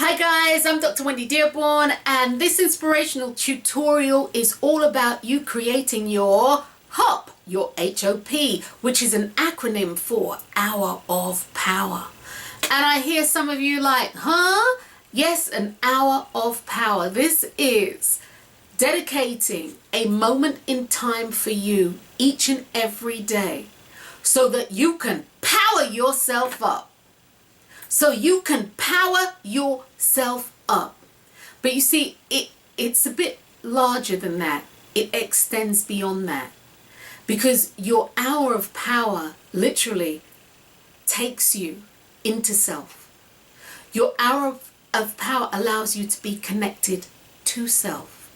Hi guys, I'm Dr. Wendy Dearborn, and this inspirational tutorial is all about you creating your HOP, your H.O.P, which is an acronym for Hour of Power. And I hear some of you like, huh? Yes, an hour of power. This is dedicating a moment in time for you each and every day so that you can power yourself up. So you can power yourself up. But you see, it's a bit larger than that. It extends beyond that. Because your hour of power literally takes you into self. Your hour of power allows you to be connected to self.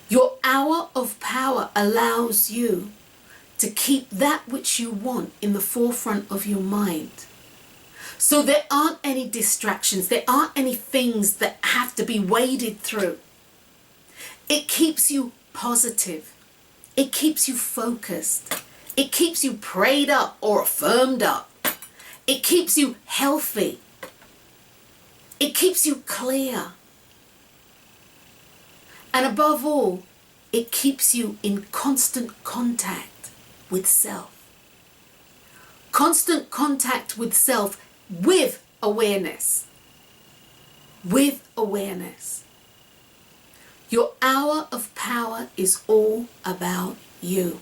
Your hour of power allows you to keep that which you want in the forefront of your mind. So there aren't any distractions. There aren't any things that have to be waded through. It keeps you positive. It keeps you focused. It keeps you prayed up or affirmed up. It keeps you healthy. It keeps you clear. And above all, it keeps you in constant contact with self. Constant contact with self with awareness. With awareness. Your hour of power is all about you.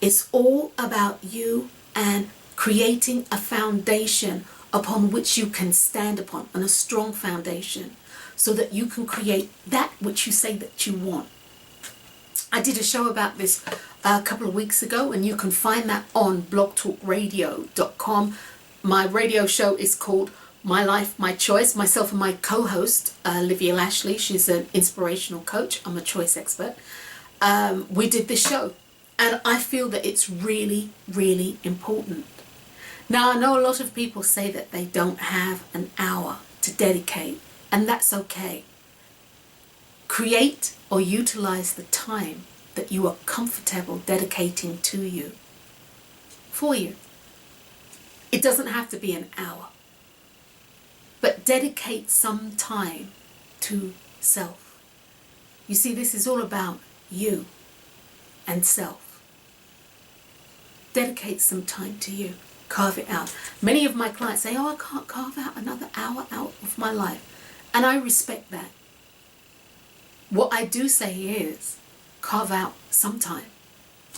It's all about you and creating a foundation upon which you can stand upon, and a strong foundation, so that you can create that which you say that you want. I did a show about this a couple of weeks ago, and you can find that on blogtalkradio.com. My radio show is called My Life, My Choice. Myself and my co-host, Olivia Lashley, she's an inspirational coach. I'm a choice expert. We did this show, and I feel that it's really, really important. Now, I know a lot of people say that they don't have an hour to dedicate, and that's okay. Create or utilize the time that you are comfortable dedicating to you, for you. It doesn't have to be an hour, but dedicate some time to self. You see, this is all about you and self. Dedicate some time to you. Carve it out. Many of my clients say, oh, I can't carve out another hour out of my life. And I respect that. What I do say is, carve out some time.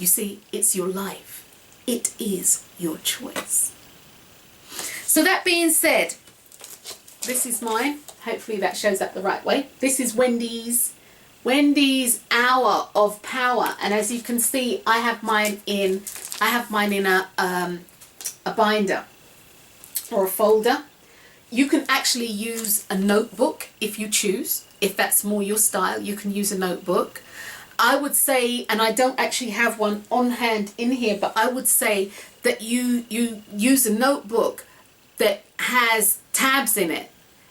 You see, it's your life. It is your choice. So that being said, this is mine. Hopefully that shows up the right way. This is Wendy's hour of power. And as you can see, I have mine in a binder or a folder. You can actually use a notebook if you choose. If that's more your style, you can use a notebook. I would say, and I don't actually have one on hand in here, but I would say that you use a notebook that has tabs in it.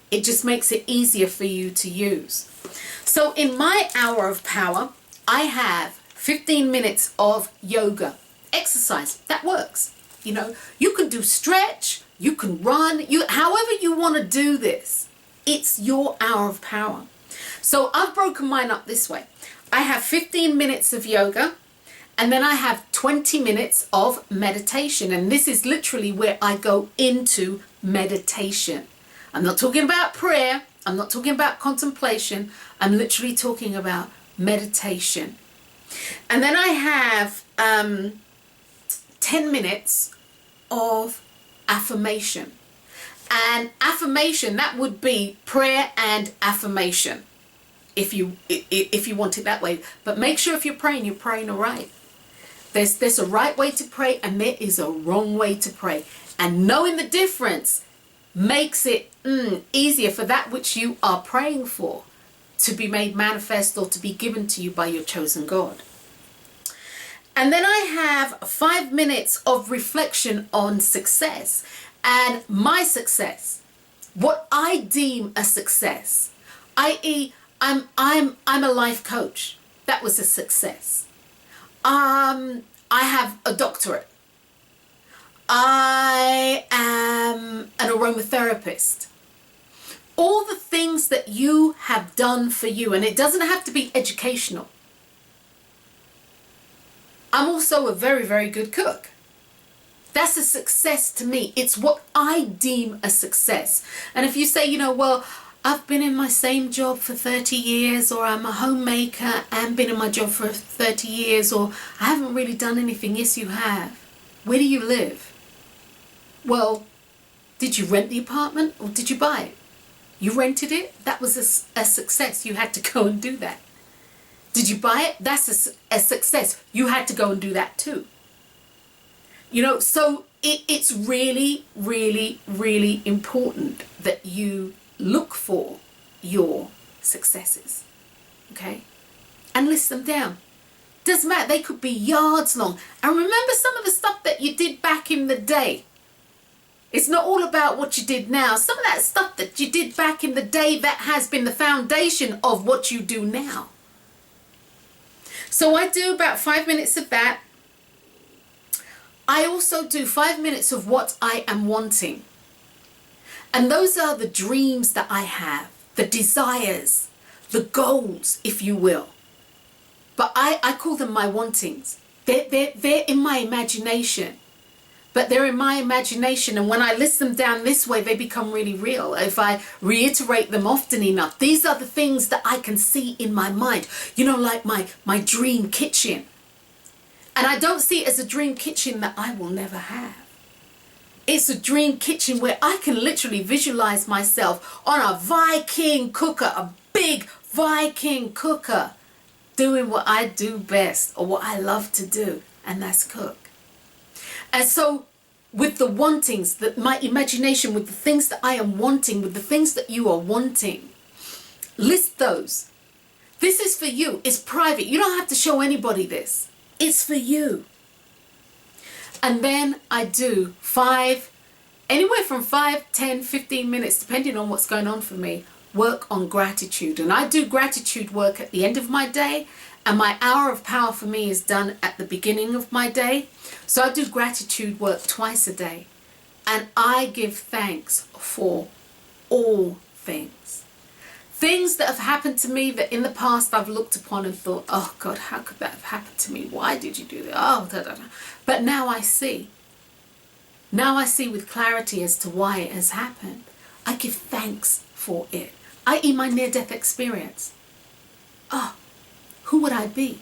It just makes it easier for you to use. So in my hour of power, I have 15 minutes of yoga exercise. That works. You know, you can do stretch, you can run, however you want to do this. It's your hour of power. So I've broken mine up this way. I have 15 minutes of yoga, and then I have 20 minutes of meditation. And this is literally where I go into meditation. I'm not talking about prayer. I'm not talking about contemplation. I'm literally talking about meditation. And then I have 10 minutes of affirmation. And affirmation, that would be prayer and affirmation, if you want it that way. But make sure if you're praying all right. There's a right way to pray, and there is a wrong way to pray. And knowing the difference makes it easier for that which you are praying for to be made manifest or to be given to you by your chosen God. And then I have 5 minutes of reflection on success and my success, what I deem a success, i.e., I'm a life coach. That was a success. I have a doctorate. I am an aromatherapist. all the things that you have done for you, and it doesn't have to be educational. I'm also a very, very good cook. That's a success to me. It's what I deem a success. And if you say, you know, well, I've been in my same job for 30 years, or I'm a homemaker and been in my job for 30 years, or I haven't really done anything. Yes, you have. Where do you live? Well, did you rent the apartment or did you buy it? You rented it? That was a success. You had to go and do that. Did you buy it? That's a success. You had to go and do that too. You know, so it's really, really, really important that you look for your successes, okay? And list them down. Doesn't matter, they could be yards long. And remember some of the stuff that you did back in the day. It's not all about what you did now. Some of that stuff that you did back in the day, that has been the foundation of what you do now. So I do about 5 minutes of that. I also do 5 minutes of what I am wanting. And those are the dreams that I have, the desires, the goals, if you will. But I call them my wantings. They're in my imagination. But they're in my imagination, and when I list them down this way, they become really real. If I reiterate them often enough, these are the things that I can see in my mind. You know, like my dream kitchen. And I don't see it as a dream kitchen that I will never have. It's a dream kitchen where I can literally visualize myself on a Viking cooker, a big Viking cooker, doing what I do best, or what I love to do, and that's cook. And so with the wantings, that my imagination, with the things that I am wanting, with the things that you are wanting, list those. This is for you. It's private. You don't have to show anybody this. It's for you. And then I do anywhere from 5, 10, 15 minutes, depending on what's going on for me, work on gratitude. And I do gratitude work at the end of my day. And my hour of power for me is done at the beginning of my day. So I do gratitude work twice a day. And I give thanks for all things. Things that have happened to me that in the past I've looked upon and thought, oh God, how could that have happened to me? Why did you do that? Oh, da, da, da. But now I see. Now I see with clarity as to why it has happened. I give thanks for it. I.e. my near-death experience. Oh, who would I be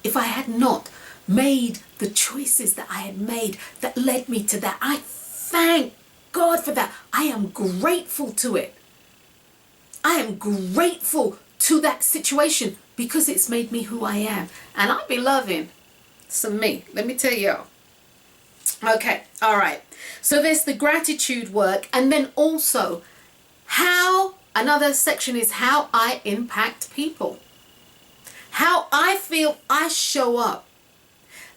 if I had not made the choices that I had made that led me to that? I thank God for that. I am grateful to it. I am grateful to that situation because it's made me who I am. And I be loving some me. Let me tell you. Okay, all right. So there's the gratitude work. And then also another section is how I impact people. How I feel I show up,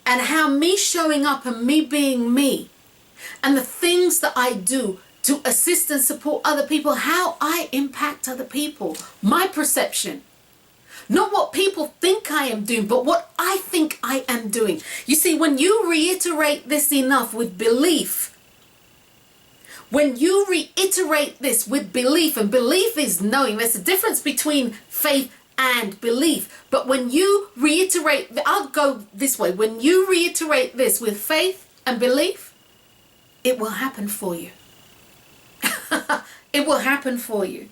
and how me showing up and me being me, and the things that I do to assist and support other people, how I impact other people, my perception. Not what people think I am doing, but what I think I am doing. You see, when you reiterate this enough with belief, when you reiterate this with belief, and belief is knowing, there's a difference between faith and belief. But when you reiterate, I'll go this way, when you reiterate this with faith and belief, it will happen for you. It will happen for you.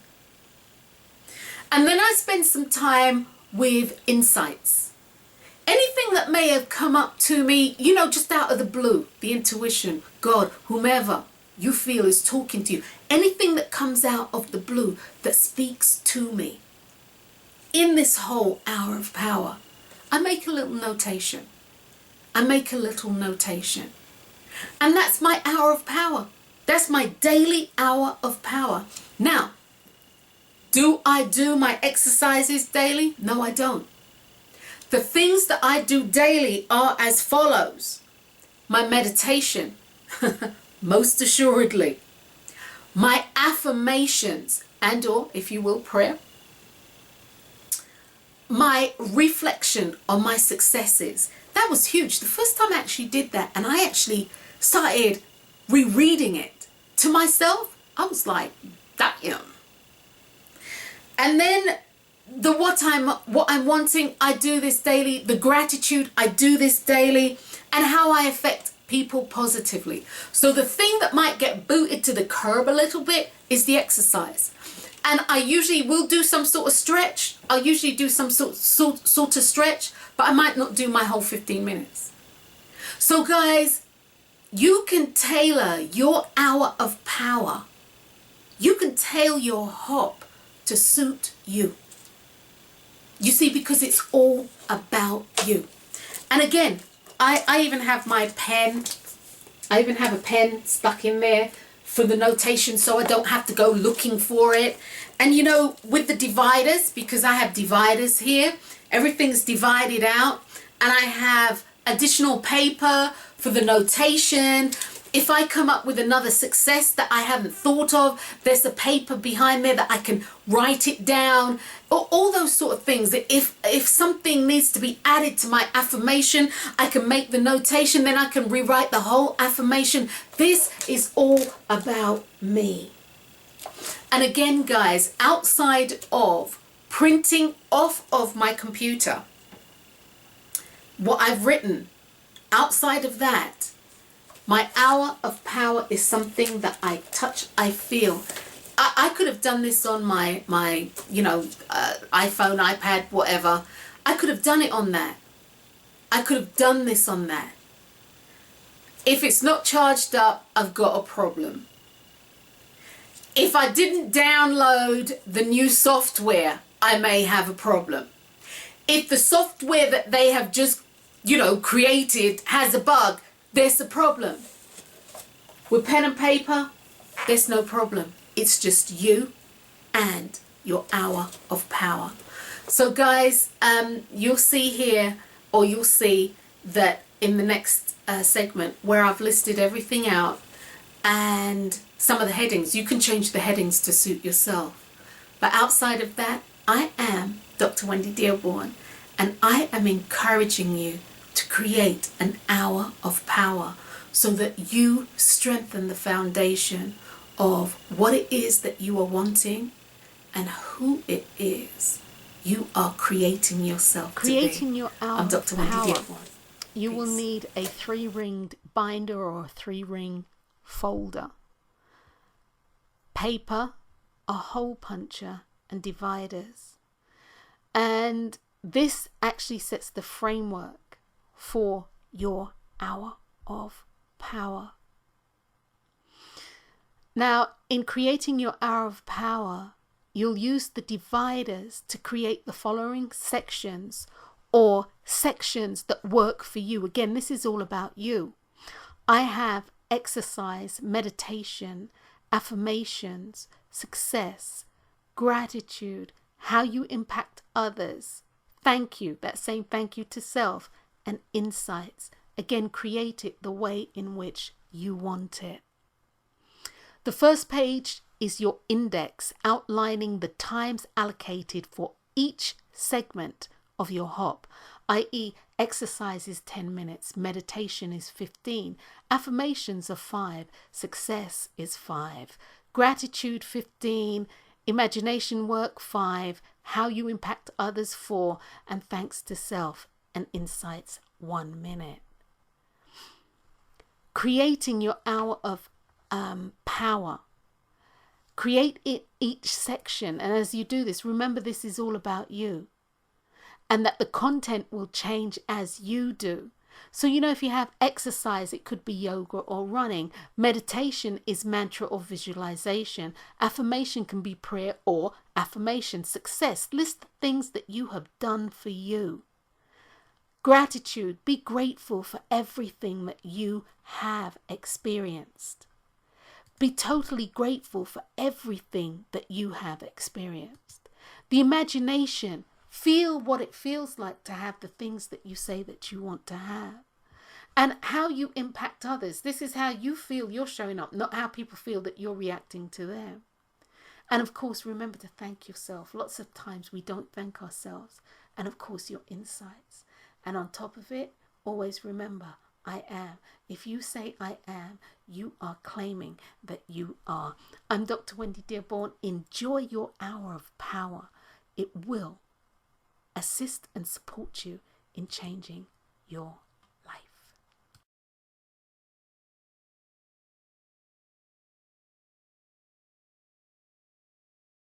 And then I spend some time with insights. Anything that may have come up to me, you know, just out of the blue, the intuition, God, whomever you feel is talking to you, anything that comes out of the blue that speaks to me. In this whole hour of power, I make a little notation. And that's my hour of power. That's my daily hour of power. Now, do I do my exercises daily? No, I don't. The things that I do daily are as follows. My meditation, most assuredly. My affirmations and/or, if you will, prayer. My reflection on my successes. That was huge. The first time I actually did that, and I actually started rereading it to myself, I was like, damn, And then the what I'm wanting, I do this daily. The gratitude, I do this daily. And how I affect people positively. So the thing that might get booted to the curb a little bit is the exercise. And I usually will do some sort of stretch. I'll usually do some sort of stretch, but I might not do my whole 15 minutes. So guys, you can tailor your hour of power. You can tailor your hop to suit you. You see, because it's all about you. And again, I even have my pen. I even have a pen stuck in there for the notation, so I don't have to go looking for it. And you know, with the dividers, because I have dividers here, everything's divided out, and I have additional paper for the notation. If I come up with another success that I haven't thought of, there's a paper behind there that I can write it down. All those sort of things. If something needs to be added to my affirmation, I can make the notation, then I can rewrite the whole affirmation. This is all about me. And again, guys, outside of printing off of my computer what I've written, outside of that, my hour of power is something that I touch, I feel. I could have done this on my iPhone, iPad, whatever. I could have done it on that. I could have done this on that. If it's not charged up, I've got a problem. If I didn't download the new software, I may have a problem. If the software that they have just, created has a bug, there's a problem. With pen and paper, there's no problem. It's just you and your hour of power. So guys, you'll see here, or you'll see that in the next segment where I've listed everything out and some of the headings. You can change the headings to suit yourself. But outside of that, I am Dr. Wendy Dearborn, and I am encouraging you to create an hour of power so that you strengthen the foundation of what it is that you are wanting and who it is you are creating yourself Creating to be. your hour I'm Dr. of Wendy power. Dearborn. You will Peace. need a 3-ringed binder or a 3-ring folder, paper, a hole puncher, and dividers. And this actually sets the framework for your hour of power. Now, in creating your hour of power, you'll use the dividers to create the following sections, or sections that work for you. Again, this is all about you. I have exercise, meditation, affirmations, success, gratitude, how you impact others, thank you, that same thank you to self, and insights. Again, create it the way in which you want it. The first page is your index outlining the times allocated for each segment of your hop, i.e. exercise is 10 minutes, meditation is 15, affirmations are 5, success is 5, gratitude 15, imagination work 5, how you impact others 4, and thanks to self and insights 1 minute. Creating your hour of power. Create it each section, and as you do this, remember this is all about you, and that the content will change as you do. So if you have exercise, it could be yoga or running. Meditation is mantra or visualization. Affirmation can be prayer or affirmation. Success, list the things that you have done for you. Gratitude, be grateful for everything that you have experienced. Be totally grateful for everything that you have experienced. The imagination, feel what it feels like to have the things that you say that you want to have. And how you impact others. This is how you feel you're showing up, not how people feel that you're reacting to them. And of course, remember to thank yourself. Lots of times we don't thank ourselves. And of course, your insights. And on top of it, always remember, I am. If you say I am, you are claiming that you are. I'm Dr. Wendy Dearborn. Enjoy your hour of power. It will assist and support you in changing your